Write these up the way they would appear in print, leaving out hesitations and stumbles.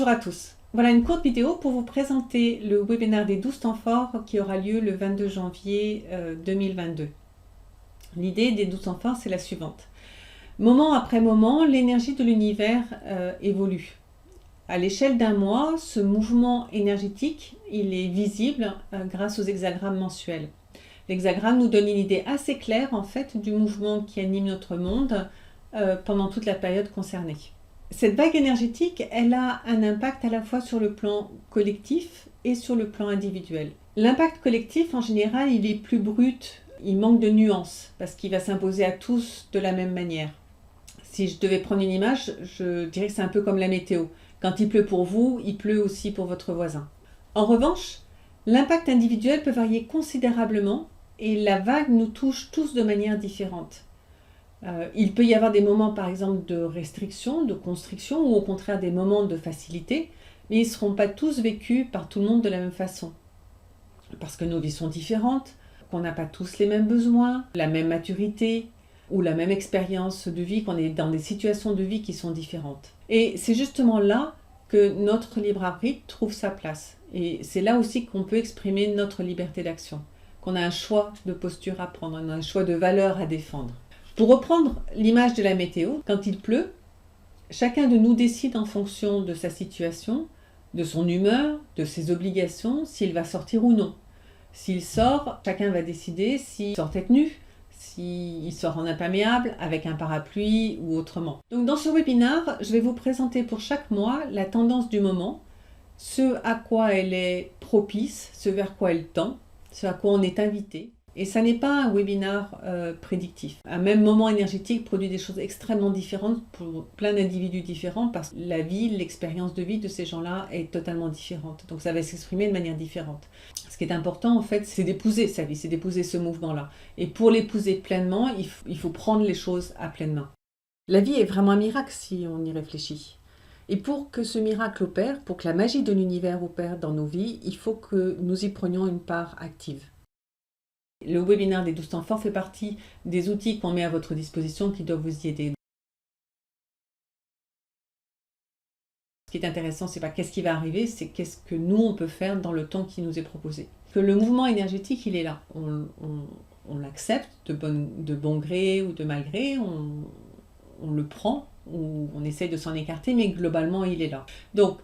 Bonjour à tous. Voilà une courte vidéo pour vous présenter le webinaire des 12 temps forts qui aura lieu le 22 janvier 2022. L'idée des 12 temps forts, c'est la suivante. Moment après moment, l'énergie de l'univers évolue. À l'échelle d'un mois, ce mouvement énergétique, il est visible grâce aux hexagrammes mensuels. L'hexagramme nous donne une idée assez claire en fait du mouvement qui anime notre monde pendant toute la période concernée. Cette vague énergétique, elle a un impact à la fois sur le plan collectif et sur le plan individuel. L'impact collectif, en général, il est plus brut, il manque de nuances, parce qu'il va s'imposer à tous de la même manière. Si je devais prendre une image, je dirais que c'est un peu comme la météo. Quand il pleut pour vous, il pleut aussi pour votre voisin. En revanche, l'impact individuel peut varier considérablement et la vague nous touche tous de manière différente. Il peut y avoir des moments par exemple de restriction, de constriction ou au contraire des moments de facilité, mais ils ne seront pas tous vécus par tout le monde de la même façon. Parce que nos vies sont différentes, qu'on n'a pas tous les mêmes besoins, la même maturité ou la même expérience de vie, qu'on est dans des situations de vie qui sont différentes. Et c'est justement là que notre libre arbitre trouve sa place. Et c'est là aussi qu'on peut exprimer notre liberté d'action, qu'on a un choix de posture à prendre, on a un choix de valeur à défendre. Pour reprendre l'image de la météo, quand il pleut, chacun de nous décide en fonction de sa situation, de son humeur, de ses obligations, s'il va sortir ou non. S'il sort, chacun va décider s'il sort tête nue, s'il sort en imperméable, avec un parapluie ou autrement. Donc dans ce webinaire, je vais vous présenter pour chaque mois la tendance du moment, ce à quoi elle est propice, ce vers quoi elle tend, ce à quoi on est invité. Et ça n'est pas un webinaire prédictif. Un même moment énergétique produit des choses extrêmement différentes pour plein d'individus différents parce que la vie, l'expérience de vie de ces gens-là est totalement différente. Donc ça va s'exprimer de manière différente. Ce qui est important en fait, c'est d'épouser sa vie, c'est d'épouser ce mouvement-là. Et pour l'épouser pleinement, il faut prendre les choses à pleine main. La vie est vraiment un miracle si on y réfléchit. Et pour que ce miracle opère, pour que la magie de l'univers opère dans nos vies, il faut que nous y prenions une part active. Le webinaire des 12 temps forts fait partie des outils qu'on met à votre disposition qui doivent vous y aider. Ce qui est intéressant, c'est pas qu'est-ce qui va arriver, c'est qu'est-ce que nous on peut faire dans le temps qui nous est proposé. Que le mouvement énergétique, il est là. On l'accepte de bon gré ou de mal gré, on le prend ou on essaye de s'en écarter, mais globalement, il est là. Donc,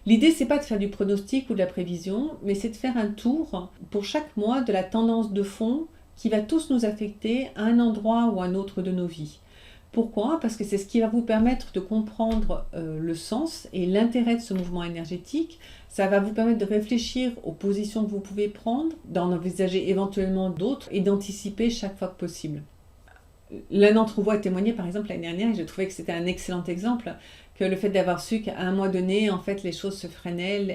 l'idée, c'est pas de faire du pronostic ou de la prévision, mais c'est de faire un tour pour chaque mois de la tendance de fond qui va tous nous affecter à un endroit ou à un autre de nos vies. Pourquoi? Parce que c'est ce qui va vous permettre de comprendre le sens et l'intérêt de ce mouvement énergétique. Ça va vous permettre de réfléchir aux positions que vous pouvez prendre, d'en envisager éventuellement d'autres et d'anticiper chaque fois que possible. L'un d'entre vous a témoigné par exemple l'année dernière et je trouvais que c'était un excellent exemple que le fait d'avoir su qu'à un mois donné en fait les choses se freinaient,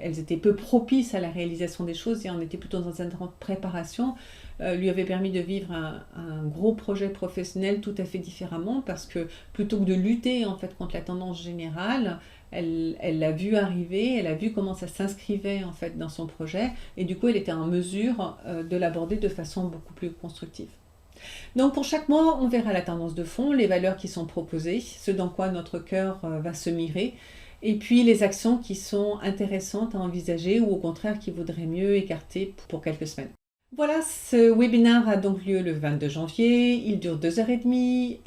elles étaient peu propices à la réalisation des choses et on était plutôt dans un temps de préparation, lui avait permis de vivre un gros projet professionnel tout à fait différemment parce que plutôt que de lutter en fait contre la tendance générale, elle l'a vu arriver, elle a vu comment ça s'inscrivait en fait dans son projet et du coup elle était en mesure de l'aborder de façon beaucoup plus constructive. Donc pour chaque mois, on verra la tendance de fond, les valeurs qui sont proposées, ce dans quoi notre cœur va se mirer, et puis les actions qui sont intéressantes à envisager ou au contraire qui voudraient mieux écarter pour quelques semaines. Voilà, ce webinaire a donc lieu le 22 janvier, il dure 2h30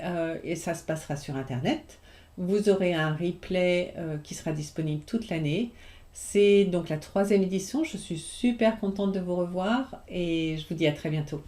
et ça se passera sur Internet. Vous aurez un replay qui sera disponible toute l'année. C'est donc la 3e édition, je suis super contente de vous revoir et je vous dis à très bientôt.